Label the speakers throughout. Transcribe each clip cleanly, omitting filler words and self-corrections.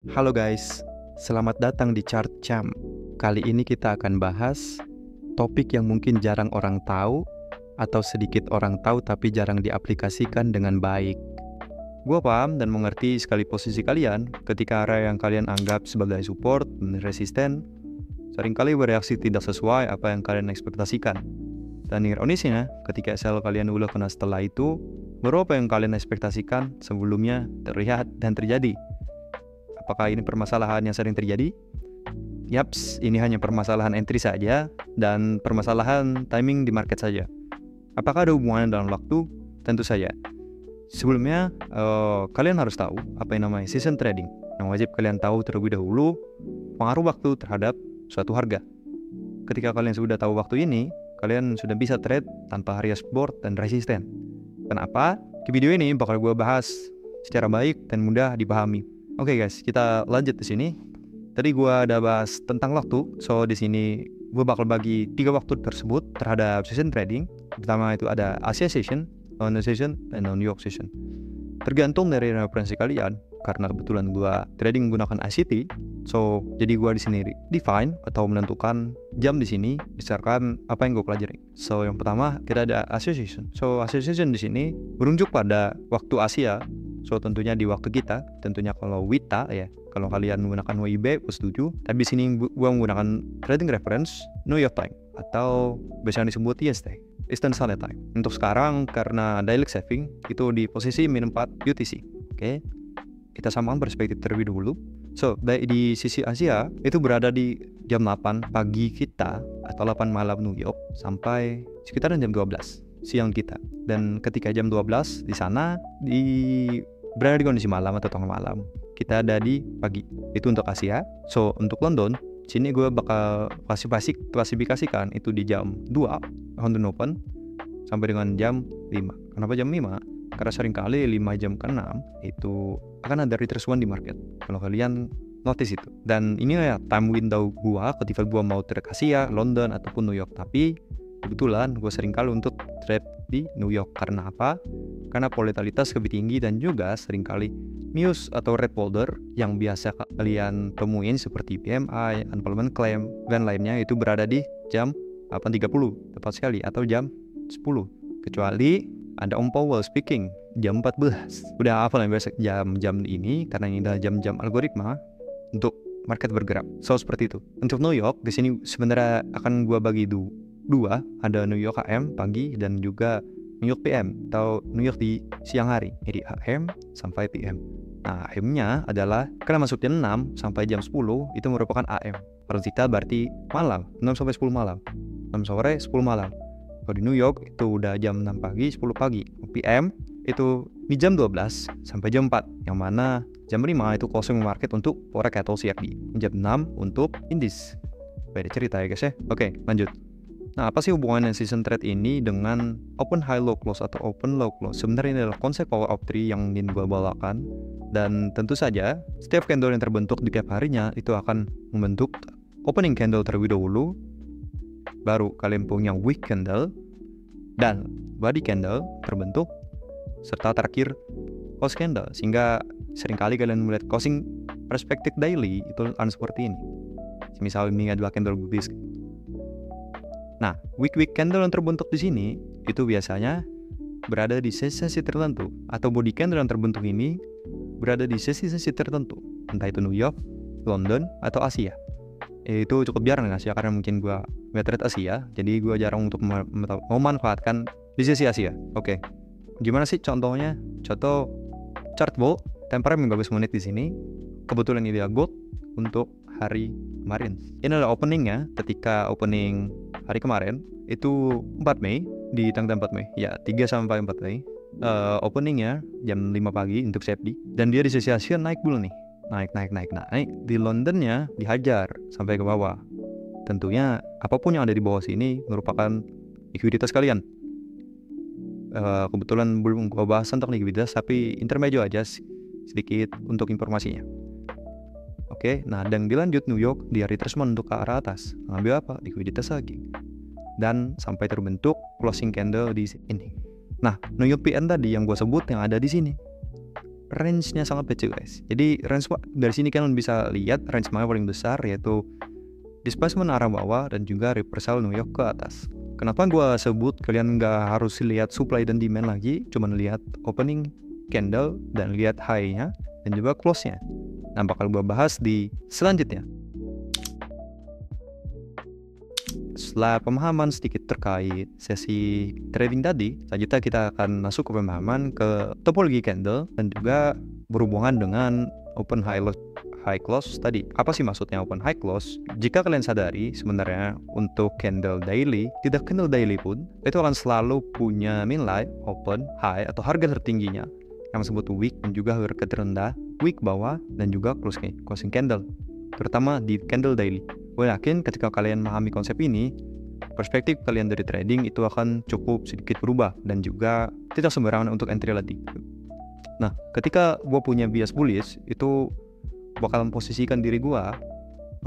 Speaker 1: Halo guys, selamat datang di Chart Jam. Kali ini kita akan bahas topik yang mungkin jarang orang tahu atau sedikit orang tahu tapi jarang diaplikasikan dengan baik. Gua paham dan mengerti sekali posisi kalian ketika area yang kalian anggap sebagai support dan resisten seringkali bereaksi tidak sesuai apa yang kalian ekspektasikan. Dan ironisnya, ketika sel kalian ulah kena setelah itu, baru apa yang kalian ekspektasikan sebelumnya terlihat dan terjadi. Apakah ini permasalahan yang sering terjadi? Yaps, ini hanya permasalahan entry saja dan permasalahan timing di market saja. Apakah ada hubungannya dalam waktu? Tentu saja. Sebelumnya, kalian harus tahu apa yang namanya season trading. Yang wajib kalian tahu terlebih dahulu pengaruh waktu terhadap suatu harga. Ketika kalian sudah tahu waktu ini, kalian sudah bisa trade tanpa area support dan resisten. Kenapa? Di video ini bakal gue bahas secara baik dan mudah dipahami. Oke guys, kita lanjut di sini. Tadi gue ada bahas tentang waktu, so di sini gue bakal bagi 3 waktu tersebut terhadap session trading. Pertama itu ada Asia session, London session, dan New York session. Tergantung dari referensi kalian, karena kebetulan gue trading menggunakan ICT, so jadi gue di sini define atau menentukan jam di sini berdasarkan apa yang gue pelajari. So yang pertama kita ada Asia session. So Asia session di sini berunjuk pada waktu Asia. So tentunya di waktu kita, tentunya kalau WITA ya, kalau kalian menggunakan WIB gue setuju. Tapi di sini gue menggunakan trading reference New York time atau biasanya disebut EST, Eastern Standard Time. Untuk sekarang karena daily saving itu di posisi min 4 UTC. Oke. Kita samakan perspektif terlebih dahulu. So di sisi Asia itu berada di jam 8 pagi kita atau 8 malam New York sampai sekitaran jam 12 siang kita. Dan ketika jam 12 di sana berada di kondisi malam atau tengah malam. Kita ada di pagi. Itu untuk Asia. So untuk London, sini gue bakal klasifikasikan itu di jam 2 London Open sampai dengan jam 5. Kenapa jam 5? Karena seringkali 5 jam ke 6 itu akan ada retracement di market. Kalau kalian notice itu. Dan ini ya time window gua ketika gua mau trade Asia, London ataupun New York. Tapi kebetulan gue seringkali untuk trade di New York. Karena apa? Karena volatilitas lebih tinggi dan juga seringkali news atau red folder yang biasa kalian temuin seperti PMI, unemployment claim, dan lainnya itu berada di jam 8.30 tepat sekali atau jam 10. Kecuali ada Om Powell speaking jam 14. Udah hafal yang biasa jam-jam ini karena ini adalah jam-jam algoritma untuk market bergerak. So seperti itu. Untuk New York di sini sebenarnya akan gua bagi dua, ada New York AM pagi dan juga New York PM atau New York di siang hari. Jadi AM sampai PM. Nah, AM-nya adalah karena masuk jam 6 sampai jam 10 itu merupakan AM. Kalau kita berarti malam, 6 sampai 10 malam. 6 sore, 10 malam. Kalau di New York itu udah jam 6 pagi, 10 pagi. PM itu di jam 12 sampai jam 4. Yang mana jam 5 itu closing market untuk forex atau CFD. Jam 6 untuk indies. Beda cerita ya guys ya. Oke, lanjut. Nah, apa sih hubungannya season trade ini dengan open high low close atau open low close? Sebenarnya ini adalah konsep power of three yang ingin gue bawakan. Dan tentu saja, setiap candle yang terbentuk di tiap harinya itu akan membentuk opening candle terlebih dahulu. Baru kalian punya wick candle dan body candle terbentuk. Serta terakhir close candle. Sehingga seringkali kalian melihat closing perspektif daily itu seperti ini. Misal ini adalah candle bullish. Nah, wick candle yang terbentuk di sini itu biasanya berada di sesi tertentu atau body candle yang terbentuk ini berada di sesi tertentu, entah itu New York, London atau Asia. Itu cukup jarang Asia karena mungkin gua trade Asia, jadi gua jarang untuk memanfaatkan di sesi Asia. Oke. Gimana sih contohnya? Contoh chart ball time frame 15 menit di sini. Kebetulan ini dia gold untuk hari kemarin. Ini adalah openingnya ketika opening hari kemarin itu 4 Mei di tanggal 4 Mei. Ya, 3 sampai 4 Mei. Openingnya jam 5 pagi untuk CFD dan dia di sesi Asia naik dulu nih. Naik. Di Londonnya dihajar sampai ke bawah. Tentunya apapun yang ada di bawah sini merupakan likuiditas kalian. Kebetulan belum gua bahas tentang likuiditas tapi intermezzo aja sedikit untuk informasinya. Oke, nah dan dilanjut New York dia retracement untuk ke arah atas. Ngambil apa? Likuiditas lagi. Dan sampai terbentuk closing candle di sini. Nah, New York PN tadi yang gue sebut yang ada di sini. range-nya sangat kecil guys. Jadi range dari sini kalian bisa lihat range mana paling besar, yaitu displacement arah bawah dan juga reversal New York ke atas. Kenapa gua sebut kalian nggak harus lihat supply dan demand lagi, cuman lihat opening candle dan lihat high-nya dan juga close-nya. Nah, bakal gua bahas di selanjutnya. Setelah pemahaman sedikit terkait sesi trading tadi, selanjutnya kita akan masuk ke pemahaman ke topologi candle dan juga berhubungan dengan open high close tadi. Apa sih maksudnya open high close? Jika kalian sadari, sebenarnya untuk candle daily, tidak candle daily pun itu akan selalu punya midline, open, high atau harga tertingginya yang disebut wick, dan juga harga terendah, wick bawah, dan juga closing candle, terutama di candle daily. Gue yakin ketika kalian memahami konsep ini, perspektif kalian dari trading itu akan cukup sedikit berubah dan juga tidak sembarangan untuk entry lagi. Nah, ketika gue punya bias bullish, itu bakal memposisikan diri gue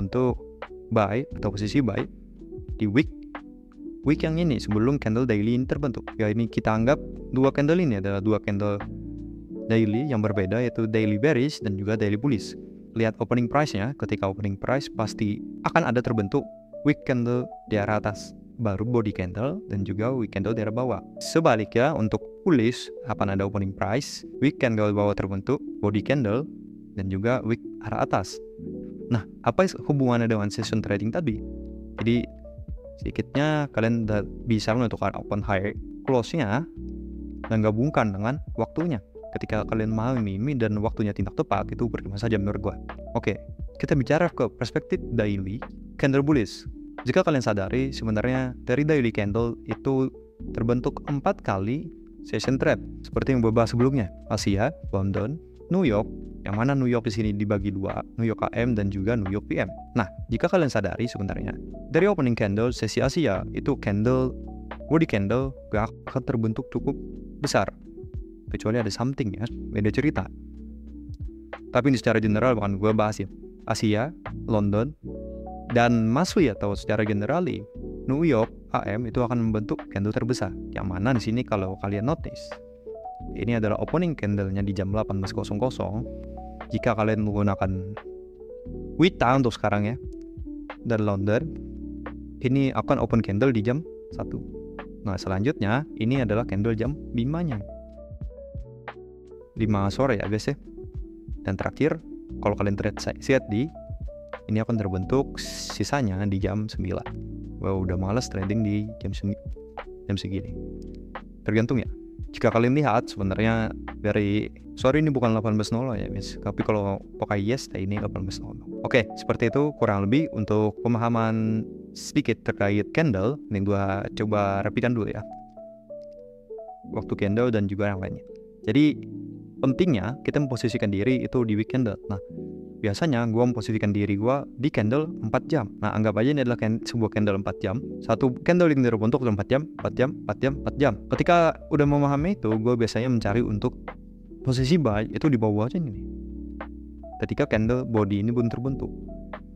Speaker 1: untuk buy atau posisi buy di week yang ini sebelum candle daily ini terbentuk. Ya, ini kita anggap dua candle ini adalah dua candle daily yang berbeda, yaitu daily bearish dan juga daily bullish. Lihat opening price-nya, ketika opening price pasti akan ada terbentuk wick candle di arah atas, baru body candle dan juga wick candle di arah bawah. Sebaliknya untuk bullish akan ada opening price, wick candle bawah terbentuk, body candle dan juga wick arah atas. Nah, apa hubungannya dengan session trading tadi? Jadi sedikitnya kalian bisa menentukan open high close-nya dan gabungkan dengan waktunya. Ketika kalian memahami ini dan waktunya tidak tepat, itu percuma saja menurut gue. Oke, kita bicara ke perspektif daily candle bullish. Jika kalian sadari, sebenarnya dari daily candle itu terbentuk 4 kali session trade seperti yang gue bahas sebelumnya. Asia, London, New York, yang mana New York di sini dibagi dua, New York AM dan juga New York PM. Nah, jika kalian sadari sebenarnya dari opening candle sesi Asia itu body candle gak akan terbentuk cukup besar, kecuali ada something ya, beda cerita. Tapi ini secara general bahkan gue bahas ya, Asia, London, dan masuk ya, atau secara generali New York AM itu akan membentuk candle terbesar. Yang mana di sini kalau kalian notice, ini adalah opening candle-nya di jam 18.00. Jika kalian menggunakan WITA untuk sekarang ya, dan London, ini akan open candle di jam 1. Nah, selanjutnya ini adalah candle jam 5-nya. 5 sore ya guys ya. Dan terakhir, kalau kalian trade CAD, ini akan terbentuk sisanya di jam 9. Wow, udah males trading di jam segini. Tergantung ya. Jika kalian lihat sebenarnya dari ini bukan 18.00 ya guys, tapi kalau pakai yes ini 18.00. Oke, seperti itu kurang lebih untuk pemahaman sedikit terkait candle. Ini gua coba rapikan dulu ya, waktu candle dan juga yang lainnya. Jadi pentingnya kita memposisikan diri itu di week candle. Nah, biasanya gue memposisikan diri gue di candle 4 jam. Nah, anggap aja ini adalah sebuah candle 4 jam. Satu candle yang terbentuk 4 jam. Ketika udah memahami itu, gue biasanya mencari untuk posisi buy itu di bawah aja nih. Ketika candle body ini belum terbentuk.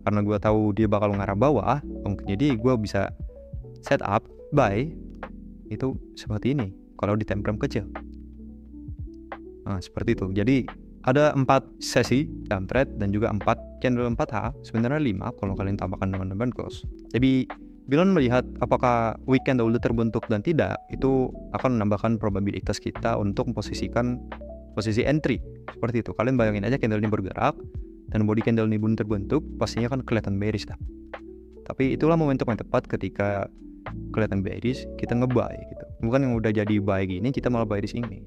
Speaker 1: Karena gue tahu dia bakal ngarah bawah, jadi gue bisa set up buy itu seperti ini kalau di time frame kecil. Nah, seperti itu. Jadi ada 4 sesi dalam trade dan juga 4 candle 4H, sebenarnya 5 kalau kalian tambahkan dengan open close. Jadi bila melihat apakah weekend udah terbentuk dan tidak, itu akan menambahkan probabilitas kita untuk memposisikan posisi entry. Seperti itu. Kalian bayangin aja candle ini bergerak dan body candle ini belum terbentuk, pastinya kan kelihatan bearish dah. Tapi itulah momentum yang tepat ketika kelihatan bearish, kita nge-buy gitu. Bukan yang udah jadi buy gini, kita malah buy di sini.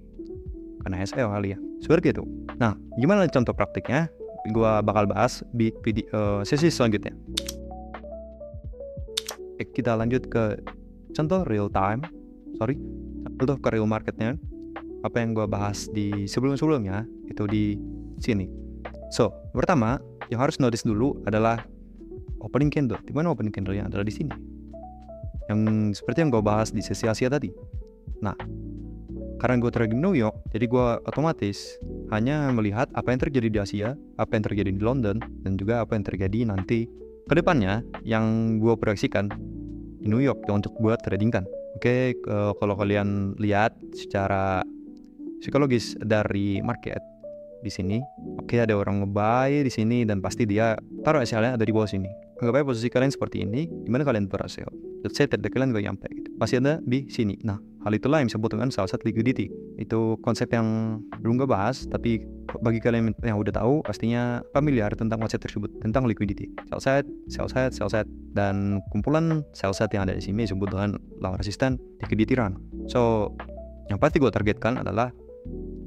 Speaker 1: Karena SL kali ya, seperti itu. Nah, gimana contoh praktiknya? Gua bakal bahas di sesi selanjutnya. Kita lanjut ke contoh contoh ke real marketnya. Apa yang gua bahas di sebelumnya itu di sini. So, pertama yang harus notice dulu adalah opening candle. Di mana opening candle-nya adalah di sini. Yang seperti yang gua bahas di sesi Asia tadi. Nah, karena gue trading New York, jadi gue otomatis hanya melihat apa yang terjadi di Asia, apa yang terjadi di London, dan juga apa yang terjadi nanti ke depannya yang gue proyeksikan di New York untuk gue tradingkan. Oke, kalau kalian lihat secara psikologis dari market, di sini. Oke, ada orang ngebuy di sini dan pasti dia taruh SL-nya ada di bawah sini. Anggap aja posisi kalian seperti ini, gimana kalian berhasil? Let's say target kalian gak nyampe gitu. Pasti ada di sini. Nah, hal itulah yang disebut dengan sell side liquidity. Itu konsep yang belum gue bahas, tapi bagi kalian yang udah tahu pastinya familiar tentang konsep tersebut, tentang liquidity. Sell side, sell side, sell side, dan kumpulan sell side yang ada di sini disebut dengan long resistance liquidity run. So, yang pasti gue targetkan adalah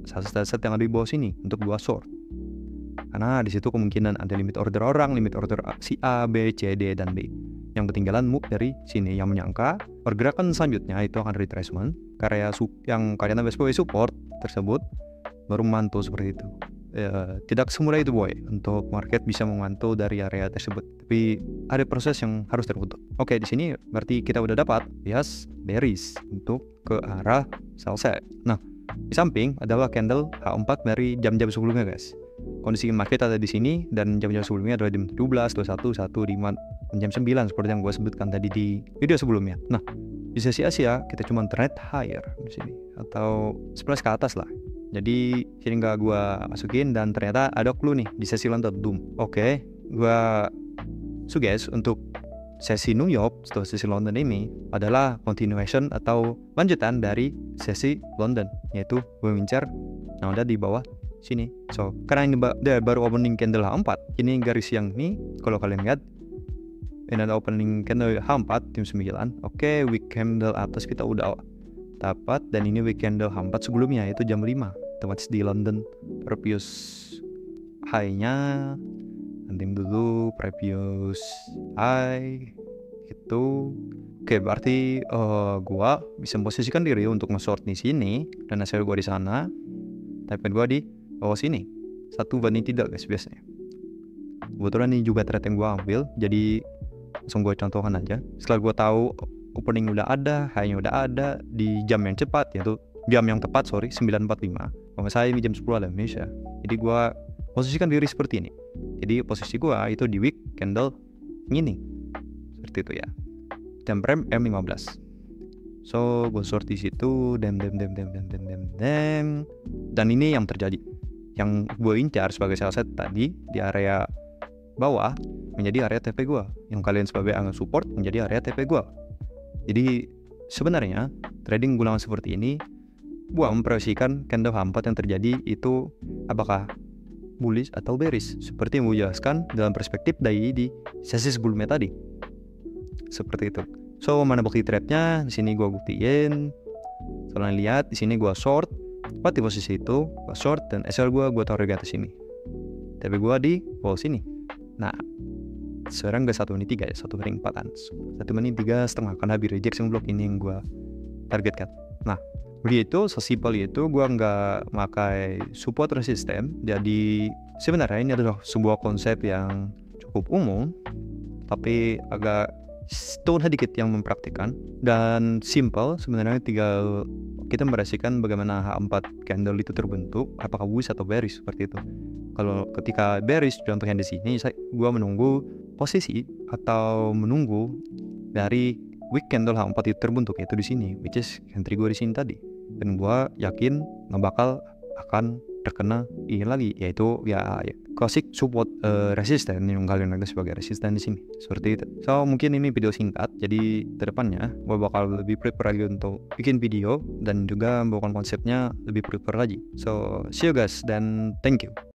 Speaker 1: sell side yang ada di bawah sini untuk gua short. Karena di situ kemungkinan ada limit order orang, limit order si A, B, C, D, dan B. Yang ketinggalan move dari sini, yang menyangka pergerakan selanjutnya itu akan retracement karya yang kalian ambil sebagai support tersebut baru mantul seperti itu. Tidak semudah itu boy untuk market bisa memantul dari area tersebut, tapi ada proses yang harus terbentuk. Oke, di sini berarti kita udah dapat bias bearish untuk ke arah sell side. Nah, di samping adalah candle H4 dari jam-jam sebelumnya guys. Kondisi market ada di sini dan jam-jam sebelumnya adalah jam 12, 21, 1, 5, dan jam 9 seperti yang gue sebutkan tadi di video sebelumnya. Nah, di sesi Asia kita cuma trade higher di sini atau 11 ke atas lah. Jadi sini nggak gue masukin dan ternyata ada clue nih di sesi London Doom. Oke, gue suggest untuk sesi New York setelah sesi London ini adalah continuation atau lanjutan dari sesi London, yaitu gue ngincar yang ada di bawah sini. So, karena ini dia baru opening candle H4, ini garis yang ini kalau kalian lihat ini ada opening candle H4 jam 9. Oke, week candle atas kita udah dapat dan ini week candle H4 sebelumnya yaitu jam 5 tepat di London. Previous high-nya nanti dulu previous high itu. Oke, berarti gua bisa memposisikan diri untuk nge-short di sini dan hasil gua di sana. Tapi gua di bawah sini 1:3 guys biasanya. Kebetulan ini juga trade yang gua ambil, jadi langsung gua contohkan aja. Setelah gua tahu opening udah ada, high-nya udah ada di jam yang cepat, yaitu jam yang tepat 9:45. Kalau saya ini jam 10 ada Indonesia. Jadi gua posisikan diri seperti ini. Jadi posisi gua itu di week candle ini. Seperti itu ya. Jam prime M15. So, gue short di situ, dan ini yang terjadi. Yang gue incar sebagai sell side tadi di area bawah menjadi area TP gue, yang kalian sebagai angle support menjadi area TP gue. Jadi sebenarnya trading gulangan seperti ini gue memproyeksikan candle H4 yang terjadi itu apakah bullish atau bearish, seperti yang gue jelaskan dalam perspektif dari di sesi sebelumnya tadi. Seperti itu. So, mana bukti trade-nya? Di sini gue buktiin. Kalian lihat di sini gue short, tepat di posisi itu gue short dan SL gue taruh di atas sini. Tapi gue di bawah sini. Nah, sekarang gak 1:3 ya, 1:4an. 1:3,5 karena habis rejection block ini yang gue targetkan. Nah, begitu sesimpel itu gue nggak pakai support resistance. Jadi sebenarnya ini adalah sebuah konsep yang cukup umum, tapi agak stone sedikit yang mempraktikkan dan simple. Sebenarnya tinggal kita memperhatikan bagaimana H4 candle itu terbentuk, apakah bullish atau bearish seperti itu. Kalau ketika bearish contohnya di sini, gue menunggu posisi atau menunggu dari week candle H4 itu terbentuk, yaitu di sini, which is entry gue di sini tadi. Dan gue yakin nggak bakal akan terkena ini lagi, yaitu ya klasik support resisten yang kalian anggap sebagai resisten di sini, seperti itu. So, mungkin ini video singkat, jadi kedepannya gue bakal lebih prepare lagi untuk bikin video dan juga membawakan konsepnya lebih prepare lagi. So, see you guys dan thank you.